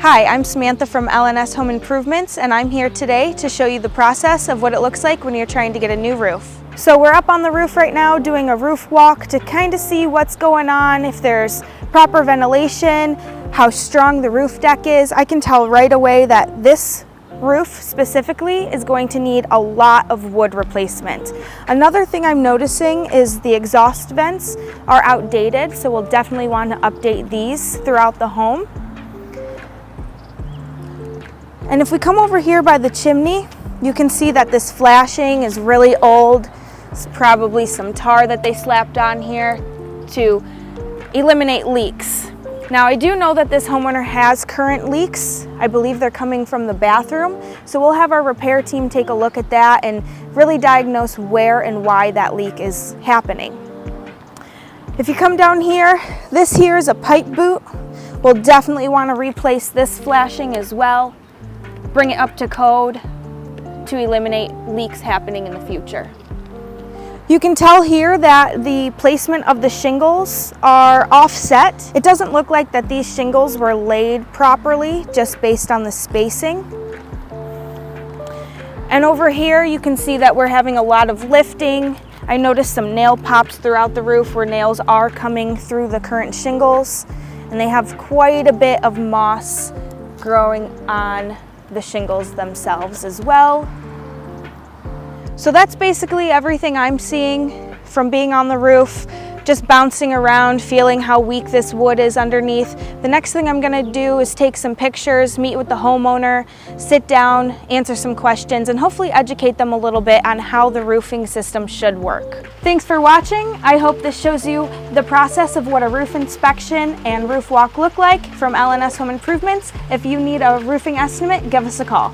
Hi, I'm Samantha from L&S Home Improvements, and I'm here today to show you the process of what it looks like when you're trying to get a new roof. So we're up on the roof right now doing a roof walk to kind of see what's going on, if there's proper ventilation, how strong the roof deck is. I can tell right away that this roof specifically is going to need a lot of wood replacement. Another thing I'm noticing is the exhaust vents are outdated, so we'll definitely want to update these throughout the home. And if we come over here by the chimney, you can see that this flashing is really old. It's probably some tar that they slapped on here to eliminate leaks. Now, I do know that this homeowner has current leaks. I believe they're coming from the bathroom. So we'll have our repair team take a look at that and really diagnose where and why that leak is happening. If you come down here, this here is a pipe boot. We'll definitely want to replace this flashing as well. Bring it up to code to eliminate leaks happening in the future. You can tell here that the placement of the shingles are offset. It doesn't look like that these shingles were laid properly just based on the spacing. And over here you can see that we're having a lot of lifting. I noticed some nail pops throughout the roof where nails are coming through the current shingles, and they have quite a bit of moss growing on the shingles themselves as well. So that's basically everything I'm seeing from being on the roof, just bouncing around, feeling how weak this wood is underneath. The next thing I'm gonna do is take some pictures, meet with the homeowner, sit down, answer some questions, and hopefully educate them a little bit on how the roofing system should work. Thanks for watching. I hope this shows you the process of what a roof inspection and roof walk look like from L&S Home Improvements. If you need a roofing estimate, give us a call.